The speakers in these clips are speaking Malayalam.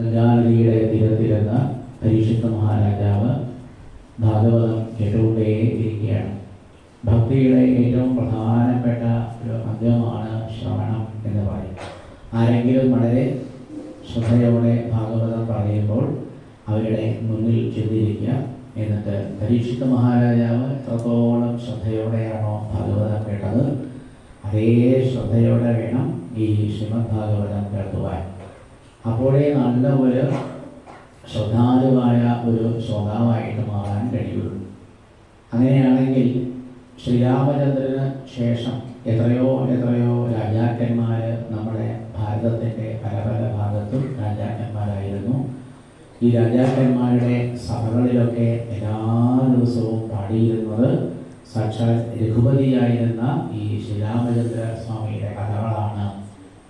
ഗംഗാനദിയുടെ തീരത്തിരുന്ന പരീക്ഷിത്ത മഹാരാജാവ് ഭാഗവതം കേട്ടുകൊണ്ടേയിരിക്കുകയാണ്. ഭക്തിയുടെ ഏറ്റവും പ്രധാനപ്പെട്ട ഒരു അംഗമാണ് ശ്രവണം എന്ന് പറയും. ആരെങ്കിലും വളരെ ശ്രദ്ധയോടെ ഭാഗവതം പറയുമ്പോൾ അവരുടെ മുന്നിൽ ചെന്നിരിക്കുക. എന്നിട്ട് പരീക്ഷിത്ത മഹാരാജാവ് എത്രത്തോളം ശ്രദ്ധയോടെയാണോ ഭാഗവതം കേട്ടത് അതേ ശ്രദ്ധയോടെ വേണം ഈ ശ്രീമദ് ഭാഗവതം കേൾക്കുവാൻ. അപ്പോഴേ നല്ല ഒരു ശ്രദ്ധാലുവായ ഒരു ശ്രോതാവായിട്ട് മാറാൻ കഴിയുള്ളൂ. അങ്ങനെയാണെങ്കിൽ ശ്രീരാമചന്ദ്രന് ശേഷം എത്രയോ രാജാക്കന്മാർ നമ്മുടെ ഭാരതത്തിൻ്റെ പല ഭാഗത്തും രാജാക്കന്മാരായിരുന്നു. ഈ രാജാക്കന്മാരുടെ സഭകളിലൊക്കെ എല്ലാ ദിവസവും പാടിയിരുന്നത് സാക്ഷാൽ രഘുപതിയായിരുന്ന ഈ ശ്രീരാമചന്ദ്ര സ്വാമിയുടെ കഥകളാണ്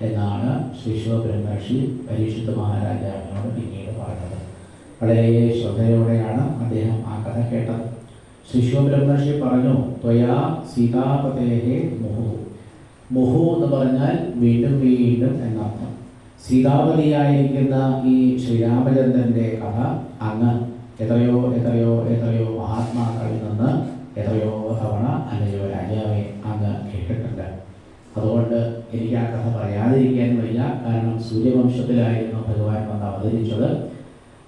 എന്നാണ് ശ്രീ ശിവബ്രഹ്മർഷി പരീക്ഷിത്ത മഹാരാജാവിനോട് പിന്നീട് പറഞ്ഞത്. വളരെ ശ്രദ്ധയോടെയാണ് അദ്ദേഹം ആ കഥ കേട്ടത്. ശ്രീ ശിവബ്രഹ്മർഷി പറഞ്ഞു, ത്വയാ സീതാപതേഹേ മുഹു. മുഹു എന്ന് പറഞ്ഞാൽ വീണ്ടും വീണ്ടും എന്നർത്ഥം. സീതാപതിയായിരിക്കുന്ന ഈ ശ്രീരാമചന്ദ്രൻ്റെ കഥ അങ്ങ് എത്രയോ മഹാത്മാക്കളിൽ നിന്ന് എത്രയോ തവണ അല്ലയോ രാജാവെ അങ്ങ് കേട്ടിട്ടുണ്ട്. അതുകൊണ്ട് എനിക്ക് ആ കഥ പറയാതിരിക്കാൻ വയ്യ. കാരണം സൂര്യവംശത്തിലായിരുന്നു ഭഗവാൻ വന്ന് അവതരിച്ചത്.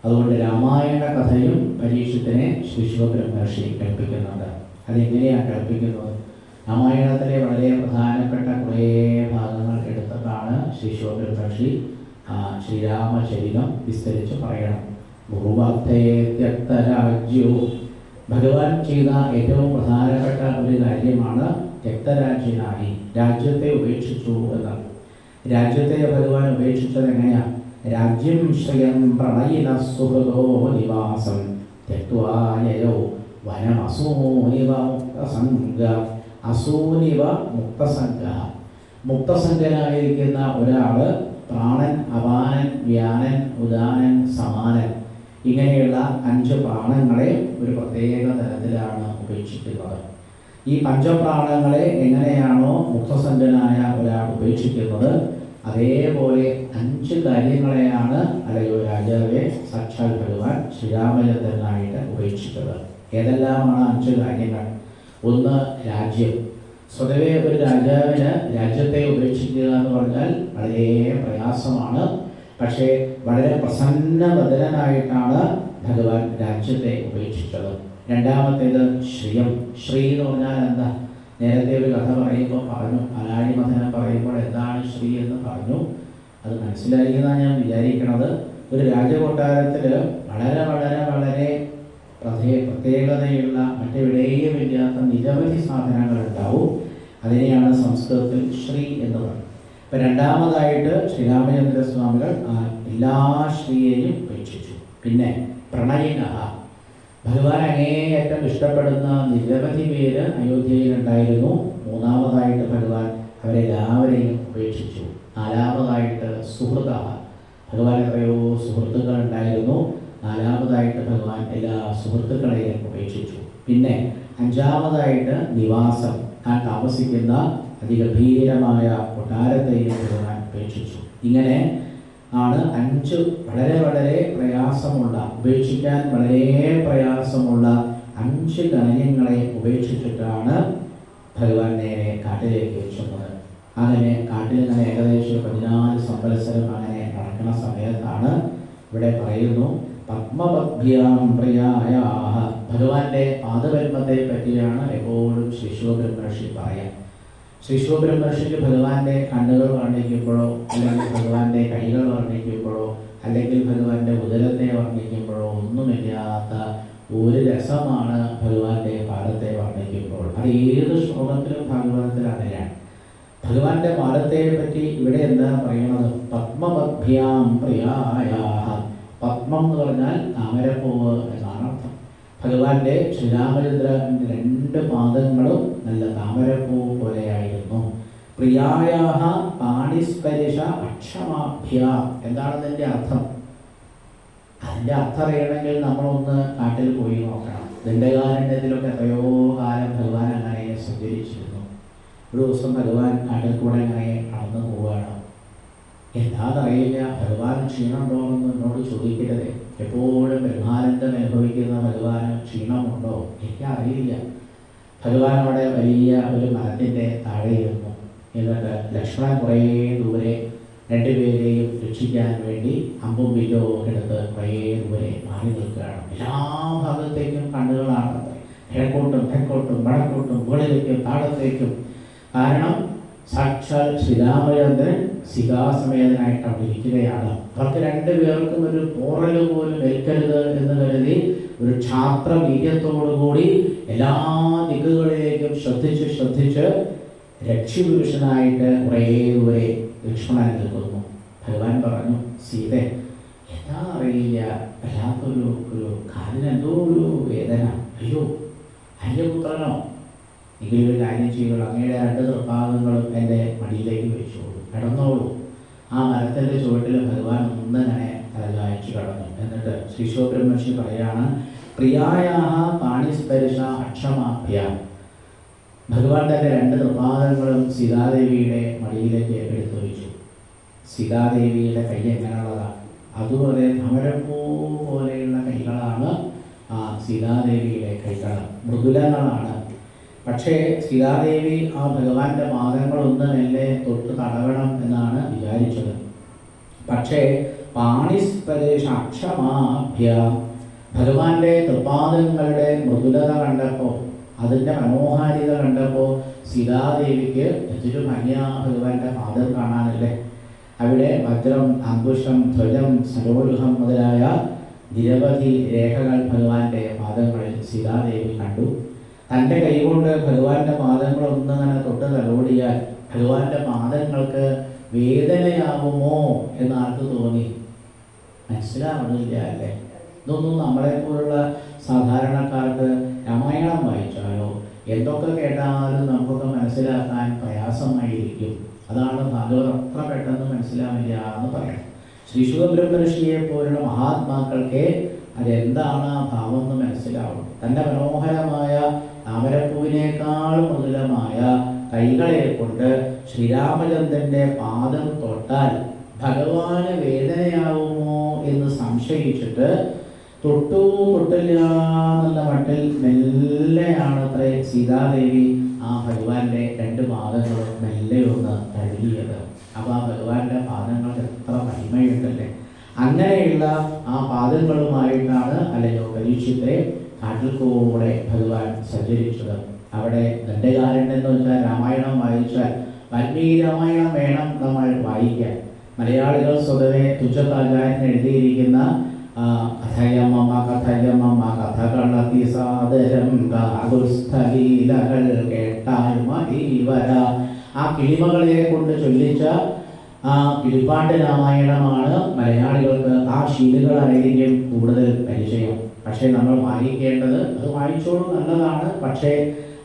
അതുകൊണ്ട് രാമായണ കഥയും പരീക്ഷത്തിനെ ശ്രീ ശിവബ്രഹ്മർഷി കേൾപ്പിക്കുന്നുണ്ട്. അതെങ്ങനെയാണ് കേൾപ്പിക്കുന്നത്? രാമായണത്തിലെ വളരെ പ്രധാനപ്പെട്ട കുറേ ഭാഗങ്ങൾ എടുത്തിട്ടാണ് ശ്രീ ശിവബ്രഹ്മർഷി ശ്രീരാമചരിതം വിസ്തരിച്ച് പറയണം. ഭൂമർത്ഥയെ ത്യക്തരാജ്യോ, ഭഗവാൻ ചെയ്ത ഏറ്റവും പ്രധാനപ്പെട്ട ഒരു കാര്യമാണ് രക്തരാജ്യനായി രാജ്യത്തെ ഉപേക്ഷിച്ചു എന്നാണ്. രാജ്യത്തെ ഭഗവാൻ ഉപേക്ഷിച്ചത് എങ്ങനെയാണ്? രാജ്യം ശ്രയം പ്രണയിന സുഹൃതോ നിവാസം തെക്വായയോ വനമസൂനിവ മുക്തസംഗ. അസൂനിവ മുക്തസംഗ. മുക്തസംഗനായിരിക്കുന്ന ഒരാൾ പ്രാണൻ, അപാനൻ, വ്യാനൻ, ഉദാനൻ, സമാനൻ ഇങ്ങനെയുള്ള 5 പ്രാണങ്ങളെ ഒരു പ്രത്യേക തരത്തിലാണ് ഉപേക്ഷിക്കുന്നത്. ഈ പഞ്ചപ്രാണങ്ങളെ എങ്ങനെയാണോ മുക്തസംഗനായ ഒരാൾ ഉപേക്ഷിക്കുന്നത് അതേപോലെ 5 കാര്യങ്ങളെയാണ് അല്ലയോ രാജാവെ സാക്ഷാൽ ഭഗവാൻ ശ്രീരാമചന്ദ്രനായിട്ട് ഉപേക്ഷിച്ചത്. ഏതെല്ലാമാണ് 5 കാര്യങ്ങൾ? ഒന്ന്, രാജ്യം. സ്വതവേ ഒരു രാജാവിന് രാജ്യത്തെ ഉപേക്ഷിക്കുക എന്ന് പറഞ്ഞാൽ വളരെ പ്രയാസമാണ്. പക്ഷേ വളരെ പ്രസന്നവദനായിട്ടാണ് ഭഗവാൻ രാജ്യത്തെ ഉപേക്ഷിച്ചത്. രണ്ടാമത്തേത് ശ്രിയം. ശ്രീ എന്ന് പറഞ്ഞാൽ എന്താ? നേരത്തെ ഒരു കഥ പറയുമ്പോൾ പറഞ്ഞു, അലാഴിമഥനം പറയുമ്പോൾ എന്താണ് ശ്രീ എന്ന് പറഞ്ഞു. അത് മനസ്സിലായി എന്നാണ് ഞാൻ വിചാരിക്കുന്നത്. ഒരു രാജകൊട്ടാരത്തിൽ വളരെ പ്രത്യേകതയുള്ള മറ്റെവിടെയും ഇല്ലാത്ത നിരവധി സാധനങ്ങൾ ഉണ്ടാവും. അതിനെയാണ് സംസ്കൃതത്തിൽ ശ്രീ എന്ന് പറയുന്നത്. ഇപ്പം രണ്ടാമതായിട്ട് ശ്രീരാമചന്ദ്ര സ്വാമികൾ എല്ലാ ശ്രീയെയും ഉപേക്ഷിച്ചു. പിന്നെ പ്രണയിന, ഭഗവാൻ അങ്ങേയറ്റം ഇഷ്ടപ്പെടുന്ന നിരവധി പേര് അയോധ്യയിലുണ്ടായിരുന്നു. മൂന്നാമതായിട്ട് ഭഗവാൻ അവരെല്ലാവരെയും ഉപേക്ഷിച്ചു. നാലാമതായിട്ട് സുഹൃത, ഭഗവാൻ എത്രയോ സുഹൃത്തുക്കൾ ഉണ്ടായിരുന്നു. നാലാമതായിട്ട് ഭഗവാൻ എല്ലാ സുഹൃത്തുക്കളെയും ഉപേക്ഷിച്ചു. പിന്നെ 5ാമതായിട്ട് നിവാസം, താൻ താമസിക്കുന്ന അതിഗംഭീരമായ കൊട്ടാരത്തെയും ഭഗവാൻ ഉപേക്ഷിച്ചു. ഇങ്ങനെ ആണ് 5 വളരെ പ്രയാസമുള്ള, ഉപേക്ഷിക്കാൻ വളരെ പ്രയാസമുള്ള 5 കാര്യങ്ങളെ ഉപേക്ഷിച്ചിട്ടാണ് ഭഗവാൻ നേരെ കാട്ടിലേക്ക് ചെന്നത്. അങ്ങനെ കാട്ടിൽ നിന്ന് ഏകദേശം 14 സംവത്സരം അങ്ങനെ നടക്കുന്ന സമയത്താണ് ഇവിടെ പറയുന്നു പത്മപദ്ഭ്യാം പ്രിയായാഹ. ഭഗവാന്റെ പാദപത്മത്തെ പറ്റിയാണ് എപ്പോഴും ശ്രീ ശിവബ്രഹ്മർഷി പറയാം. ശ്രീ ശിവബ്രഹ്മർഷിക്ക് ഭഗവാന്റെ കണ്ണുകൾ വർണ്ണിക്കുമ്പോഴോ അല്ലെങ്കിൽ ഭഗവാന്റെ കൈകൾ വർണ്ണിക്കുമ്പോഴോ അല്ലെങ്കിൽ ഭഗവാന്റെ ഉദരത്തെ വർണ്ണിക്കുമ്പോഴോ ഒന്നുമില്ലാത്ത ഒരു രസമാണ് ഭഗവാന്റെ പാദത്തെ വർണ്ണിക്കുമ്പോൾ. അത് ഏത് ശ്ലോകത്തിലും ഭാഗവതത്തിൽ അങ്ങനെയാണ്. ഭഗവാന്റെ പാദത്തെ പറ്റി ഇവിടെ എന്താ പറയുന്നത്? പത്മപദ്ഭ്യാം പ്രിയായാഹ. പത്മം എന്ന് പറഞ്ഞാൽ താമരപ്പൂവ് എന്നാണ് അർത്ഥം. ഭഗവാന്റെ ശ്രീരാമചന്ദ്രൻ്റെ 2 പാദങ്ങളും നല്ല താമരപ്പൂ പോലെയായിരുന്നു. പ്രിയായാഹ പാണിസ്പരിശ അക്ഷമാഭ്യ. എന്താണ് അതിൻ്റെ അർത്ഥം? അതിൻ്റെ അർത്ഥം അറിയണമെങ്കിൽ നമ്മളൊന്ന് കാട്ടിൽ പോയി നോക്കണം. ദണ്ഡകാരണ്യത്തിലൊക്കെ എത്രയോ കാലം ഭഗവാൻ അങ്ങനെ സഞ്ചരിച്ചിരുന്നു. ഒരു ദിവസം ഭഗവാൻ കാട്ടിൽ കൂടെ അങ്ങനെ കടന്നു പോവുകയാണ്. എന്താണെന്നറിയില്ല. ഭഗവാൻ ക്ഷീണമുണ്ടോയെന്ന് എന്നോട് ചോദിക്കരുത്. എപ്പോഴും ബ്രഹ്മാനന്ദം അനുഭവിക്കുന്ന ഭഗവാന് ക്ഷീണമുണ്ടോ എനിക്കറിയില്ല. ഭഗവാൻ അവിടെ വലിയ ഒരു മരത്തിൻ്റെ താഴെയിരുന്നു. എന്നിട്ട് ലക്ഷ്മണൻ കുറേ ദൂരെ രണ്ടുപേരെയും രക്ഷിക്കാൻ വേണ്ടി അമ്പും വില്ലോ എടുത്ത് കുറേ ദൂരെ മാറി നിൽക്കുകയാണ്. എല്ലാ ഭാഗത്തേക്കും കണ്ണുകളാണ്, കിഴക്കോട്ടും തെക്കോട്ടും വടക്കോട്ടും മുകളിലേക്കും താഴത്തേക്കും. കാരണം സാക്ഷാൽ ശ്രീരാമചന്ദ്രൻ സികാസമേതനായിട്ട് അവിടെ ഇരിക്കുകയാണ്. അവർക്ക് രണ്ടുപേർക്കും ഒരു പോറൽ പോലും ഏൽക്കരുത് എന്ന് കരുതി ഒരു ക്ഷാത്ര വീര്യത്തോടുകൂടി എല്ലാ ദിക്കുകളിലേക്കും ശ്രദ്ധിച്ച് രക്ഷിപുരുഷനായിട്ട് കുറേ ദൂരെ ലക്ഷ്മണൻ നിൽക്കുന്നു. ഭഗവാൻ പറഞ്ഞു, സീത എന്താ അറിയില്ല, വല്ലാത്തൊരു കാലിനെന്തോ ഒരു വേദന. അയ്യോ അയ്യപുത്രനോ, എങ്കിലൊരു കാര്യം ചെയ്യുള്ളൂ, അങ്ങയുടെ 2 തൃപ്പാദങ്ങളും എൻ്റെ മടിയിലേക്ക് വെച്ചോളൂ, കിടന്നോളൂ. ആ മരത്തിൻ്റെ ചുവട്ടിൽ ഭഗവാൻ ഒന്നിങ്ങനെ തലചായ്ച്ചു കിടന്നു. എന്നിട്ട് ശ്രീശോബ്രഹ്മർഷി പറയാണ്, പ്രിയായാഹ പാണിസ്പരിശ അക്ഷമാഭ്യ. ഭഗവാൻ തൻ്റെ 2 തൃപ്പാദങ്ങളും സീതാദേവിയുടെ മടിയിലേക്ക് എടുത്തു വെച്ചു. സീതാദേവിയുടെ കൈ എങ്ങനെയുള്ളതാണ്? അതുപോലെ ധമരപ്പൂ പോലെയുള്ള കൈകളാണ് ആ സീതാദേവിയുടെ കൈകൾ, മൃദുലങ്ങളാണ്. പക്ഷേ സീതാദേവി ആ ഭഗവാന്റെ പാദങ്ങളൊന്നുമല്ലേ തൊട്ട് തടവണം എന്നാണ് വിചാരിച്ചത്. പക്ഷേ പാണിസ്പദേശ അക്ഷമാഭ്യ, ഭഗവാന്റെ തൃപാദങ്ങളുടെ മൃദുലത കണ്ടപ്പോൾ, അതിൻ്റെ മനോഹാരിത കണ്ടപ്പോൾ സീതാദേവിക്ക് എന്തൊരു ഭംഗിയാ ഭഗവാന്റെ പാദം കാണാനല്ലേ. അവിടെ വജ്രം, അങ്കുശം, ധ്വജം, സരോരുഹം മുതലായ നിരവധി രേഖകൾ ഭഗവാന്റെ പാദങ്ങളിൽ സീതാദേവി കണ്ടു. തൻ്റെ കൈകൊണ്ട് ഭഗവാന്റെ പാദങ്ങളൊന്നിങ്ങനെ തൊട്ട് തലോടിയാൽ ഭഗവാന്റെ പാദങ്ങൾക്ക് വേദനയാവുമോ എന്ന് ആർക്ക് തോന്നി? മനസ്സിലാവണില്ല അല്ലേ? ഇതൊന്നും നമ്മളെപ്പോലുള്ള സാധാരണക്കാർക്ക് രാമായണം വായിച്ചാലോ എന്തൊക്കെ കേട്ടാലും നമുക്കൊക്കെ മനസ്സിലാക്കാൻ പ്രയാസമായിരിക്കും. അതാണ് ഭാഗവതം അത്ര പെട്ടെന്ന് മനസ്സിലാവില്ല എന്ന് പറയണം. ശ്രീ ശുഖബ്രഹ്മർഷിയെ പോലുള്ള മഹാത്മാക്കൾക്ക് അതെന്താണ് ആ ഭാവം എന്ന് മനസ്സിലാവും. തൻ്റെ മനോഹരമായ താമരപ്പൂവിനേക്കാൾ മൃദുലമായ കൈകളെ കൊണ്ട് ശ്രീരാമചന്ദ്രൻ്റെ പാദം തൊട്ടാൽ ഭഗവാന് വേദനയാവുമോ എന്ന് സംശയിച്ചിട്ട് തൊട്ടില്ല എന്നുള്ള മട്ടിൽ മെല്ലെയാണത്രേ സീതാദേവി ആ ഭഗവാന്റെ 2 പാദങ്ങളും മെല്ലെ ഒന്ന് തഴുകിയത്. അപ്പോൾ ആ ഭഗവാന്റെ പാദങ്ങൾക്ക് എത്ര മഹിമയുണ്ടല്ലേ. അങ്ങനെയുള്ള ആ പാദങ്ങളുമായിട്ടാണ് അല്ലയോ പരീക്ഷിത്തെ കാട്ടിൽ കൂടെ ഭഗവാൻ സഞ്ചരിച്ചത്. അവിടെ ദണ്ഡകാരണ്യം എന്ന് വെച്ചാൽ രാമായണം വായിച്ചാൽ വാൽമീകി രാമായണം വേണം നമ്മൾ വായിക്കാൻ. മലയാളികൾ സ്വതവേ തുച്ഛതാചാര്യൻ എഴുതിയിരിക്കുന്ന കഥയമമ കഥകളതി സാദരം കാകുസ്ഥലീലകൾ കേട്ടാൽ മതിവര. ആ കിളിമകളെ കൊണ്ട് ചൊല്ലിച്ച ആ കിളിപ്പാട്ട് രാമായണമാണ് മലയാളികൾക്ക്. ആ ശീലുകളായിരിക്കും കൂടുതൽ പരിചയം. പക്ഷേ നമ്മൾ വായിക്കേണ്ടത്, അത് വായിച്ചോളും നല്ലതാണ്, പക്ഷേ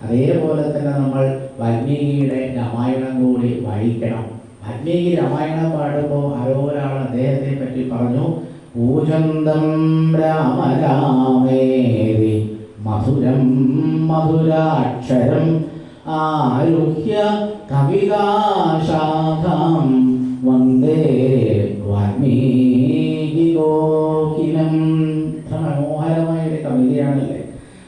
അതേപോലെ തന്നെ നമ്മൾ വാൽമീകിയുടെ രാമായണം കൂടി വായിക്കണം. വാൽമീകി രാമായണം പാടുമ്പോൾ ആരോ ഒരാൾ അദ്ദേഹത്തെ പറ്റി പറഞ്ഞു, പൂജന്തം രാമ രാമേരി മധുരം മധുരാക്ഷരം ആരുഹ്യ കവിതാശാഖാം വന്ദേ വാൽമീകി കോകിലം. മനോഹരമായ ഒരു കവിതയാണല്ലേ.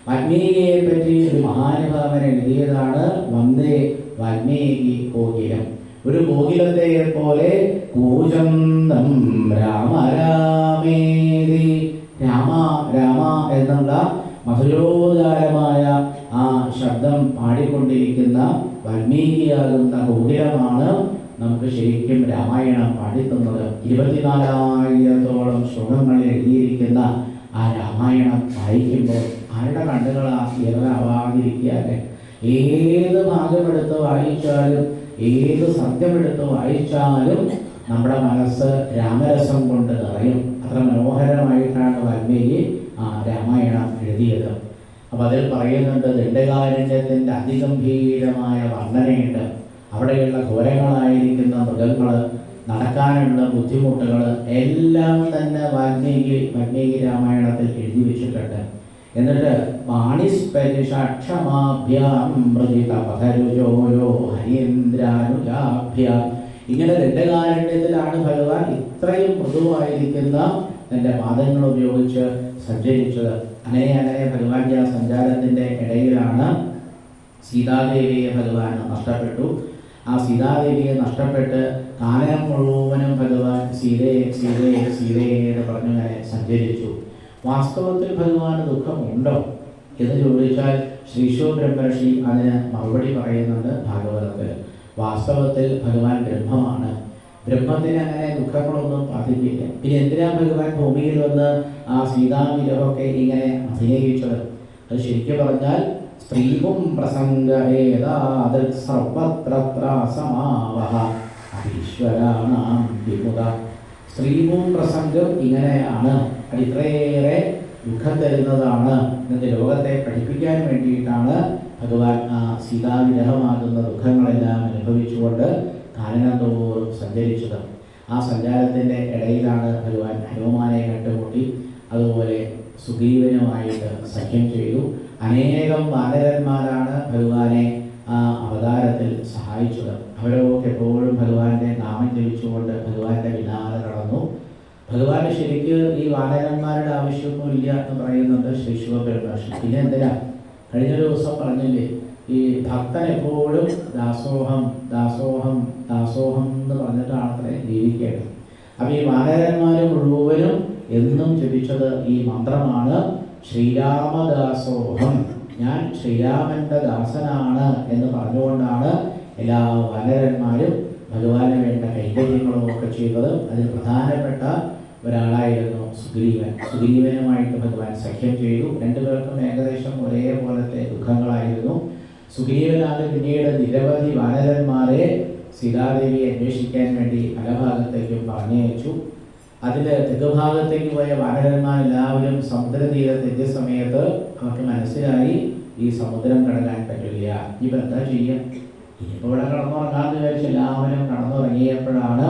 വാൽമീകിയെ പറ്റി ഒരു മഹാനുഭാവൻ എഴുതിയതാണ് വന്ദേ വാൽമീകി കോകിലം. ഒരു കോകിലത്തെ പോലെ കൂജന്തം രാമ രാമേതി, രാമ രാമ എന്നുള്ള മധുരോദാരമായ ആ ശബ്ദം പാടിക്കൊണ്ടിരിക്കുന്ന വാൽമീകിയാകുന്ന കോകിലമാണ് നമുക്ക് ശരിക്കും രാമായണം പാടിത്തുന്നത്. 24,000-ഓളം ശ്ലോകങ്ങളിൽ എഴുതിയിരിക്കുന്ന ആ രാമായണം വായിക്കുമ്പോൾ ആരുടെ കണ്ണുകളാ ഇറങ്ങാവാതിരിക്കുകയല്ലേ. ഏത് ഭാഗമെടുത്ത് വായിച്ചാലും ഏത് സത്യമെടുത്ത് വായിച്ചാലും നമ്മുടെ മനസ്സ് രാമരസം കൊണ്ട് നിറയും. അത്ര മനോഹരമായിട്ടാണ് വാൽമീകി ആ രാമായണം എഴുതിയത്. അപ്പം അതിൽ പറയുന്നുണ്ട്, ദണ്ഡകാരണ്യത്തിൻ്റെ അതിഗംഭീരമായ വർണ്ണനയുണ്ട്. അവിടെയുള്ള ഘോരങ്ങളായിരിക്കുന്ന മൃഗങ്ങൾ, നടക്കാനുള്ള ബുദ്ധിമുട്ടുകൾ എല്ലാം തന്നെ വാൽമീകി രാമായണത്തിൽ എഴുതി വെച്ചിട്ടുണ്ട്. എന്നിട്ട് മാണിസ്പരിഷക്ഷമാഭ്യാം മൃജിതപഥരുജോരോ ഹരീന്ദ്രാനുജാഭ്യാം ഇങ്ങനെ ദണ്ഡകാരണ്യത്തിലാണ് ഭഗവാൻ ഇത്രയും മൃദുവായിരിക്കുന്ന തൻ്റെ പാദങ്ങൾ ഉപയോഗിച്ച് സഞ്ചരിച്ചത്. അങ്ങനെ ഭഗവാന്റെ ആ സഞ്ചാരത്തിൻ്റെ ഇടയിലാണ് സീതാദേവിയെ ഭഗവാൻ നഷ്ടപ്പെട്ടു. ആ സീതാദേവിയെ നഷ്ടപ്പെട്ട് കാലം മുഴുവനും ഭഗവാൻ സീതയെ സീതയെ സീതയെ എന്ന് പറഞ്ഞങ്ങനെ സഞ്ചരിച്ചു. വാസ്തവത്തിൽ ഭഗവാന് ദുഃഖമുണ്ടോ എന്ന് ചോദിച്ചാൽ ശ്രീശോ ബ്രഹ്മർഷി അതിന് മറുപടി പറയുന്നുണ്ട് ഭാഗവതത്തിൽ. വാസ്തവത്തിൽ ഭഗവാൻ ബ്രഹ്മമാണ്. ബ്രഹ്മത്തിന് അങ്ങനെ ദുഃഖങ്ങളൊന്നും ബാധിക്കില്ല. പിന്നെ എന്തിനാ ഭഗവാൻ ഭൂമിയിൽ വന്ന് ആ സീതാവിരഹമൊക്കെ ഇങ്ങനെ അഭിനയിച്ചത്? അത് ശരിക്കും പറഞ്ഞാൽ സ്ത്രീവും പ്രസംഗവേദാത് സർവത്ര ത്രാസമാവഹ ഈശ്വരാണാം വിമുഖ. സ്ത്രീവും പ്രസംഗം ഇങ്ങനെയാണ്, അത് ഇത്രയേറെ ദുഃഖം തരുന്നതാണ് എന്ന് ലോകത്തെ പഠിപ്പിക്കാൻ വേണ്ടിയിട്ടാണ് ഭഗവാൻ ആ സീതാവിരഹമാകുന്ന ദുഃഖങ്ങളെല്ലാം അനുഭവിച്ചുകൊണ്ട് കാനനന്തോറും സഞ്ചരിച്ചത്. ആ സഞ്ചാരത്തിൻ്റെ ഇടയിലാണ് ഭഗവാൻ ഹനുമാനെ കണ്ടുമുട്ടി. അതുപോലെ സുഗ്രീവനുമായിട്ട് സഖ്യം ചെയ്തു. അനേകം വാനരന്മാരാണ് ഭഗവാനെ ആ അവതാരത്തിൽ സഹായിച്ചത്. അവരൊക്കെ എപ്പോഴും ഭഗവാന്റെ നാമം ജപിച്ചുകൊണ്ട് ഭഗവാന്റെ പിന്നാലെ കടന്നു. ഭഗവാന് ശരിക്ക് ഈ വാനരന്മാരുടെ ആവശ്യമൊന്നുമില്ല എന്ന് പറയുന്നുണ്ട് ശ്രീ ശിവപെരുമാഷൻ. പിന്നെ എന്തിനാ? കഴിഞ്ഞ ദിവസം പറഞ്ഞില്ലേ, ഈ ഭക്തൻ എപ്പോഴും ദാസോഹം ദാസോഹം ദാസോഹം എന്ന് പറഞ്ഞിട്ടാണത്രേ ജീവിക്കേണ്ടത്. അപ്പം ഈ വാനരന്മാർ മുഴുവനും എന്നും ജപിച്ചത് ഈ മന്ത്രമാണ്, ശ്രീരാമദാസോഹം, ഞാൻ ശ്രീരാമന്റെ ദാസനാണ് എന്ന് പറഞ്ഞുകൊണ്ടാണ് എല്ലാ വാനരന്മാരും ഭഗവാന് വേണ്ട കൈകര്യങ്ങളും ഒക്കെ ചെയ്തത്. അതിൽ പ്രധാനപ്പെട്ട ഒരാളായിരുന്നു സുഗ്രീവൻ. സുഗ്രീവനുമായിട്ട് ഭഗവാൻ സഖ്യം ചെയ്തു. രണ്ടുപേർക്കും ഏകദേശം ഒരേപോലത്തെ ദുഃഖങ്ങളായിരുന്നു. സുഗ്രീവനാണ് പിന്നീട് നിരവധി വാനരന്മാരെ സീതാദേവിയെ അന്വേഷിക്കാൻ വേണ്ടി പല ഭാഗത്തേക്കും പറഞ്ഞയച്ചു. അതിൽ തെക്കുഭാഗത്തേക്ക് പോയ വാനരന്മാരെല്ലാവരും സമുദ്രതീരത്തെത്തിയ സമയത്ത് അവർക്ക് മനസ്സിലായി ഈ സമുദ്രം കടക്കാൻ പറ്റില്ല, ഇപ്പം എന്താ ചെയ്യുക? ഇനിയിപ്പോൾ ഇവിടെ കടന്നുറങ്ങാമെന്ന് വിചാരിച്ച് എല്ലാവരും കടന്നുറങ്ങിയപ്പോഴാണ്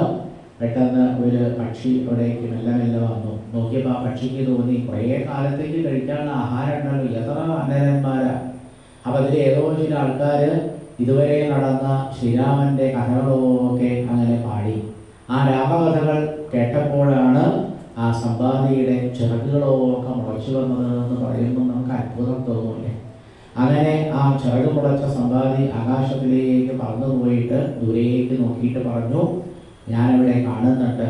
പെട്ടെന്ന് ഒരു പക്ഷി അവിടേക്ക് മെല്ലെ മെല്ലെ വന്നു. നോക്കിയപ്പോൾ ആ പക്ഷിക്ക് തോന്നി കുറേ കാലത്തേക്ക് കഴിക്കാനുള്ള ആഹാരം ഉണ്ടല്ലോ, എത്ര വാനരന്മാരാ. അപ്പം അതിൽ ഏതോ ചില ആൾക്കാർ ഇതുവരെ നടന്ന ശ്രീരാമൻ്റെ കഥകളൊക്കെ അങ്ങനെ പാടി. ആ രാമകഥകൾ കേട്ടപ്പോഴാണ് ആ സമ്പാദിയുടെ ചിറകുകളൊക്കെ മുളച്ചു വന്നത് എന്ന് പറയുമ്പോൾ നമുക്ക് അത്ഭുതം തോന്നില്ലേ. അങ്ങനെ ആ ചിറക് മുളച്ച സമ്പാദി ആകാശത്തിലേക്ക് പറന്നു പോയിട്ട് ദൂരേക്ക് നോക്കിയിട്ട് പറഞ്ഞു, ഞാനിവിടെ കാണുന്നുണ്ട്,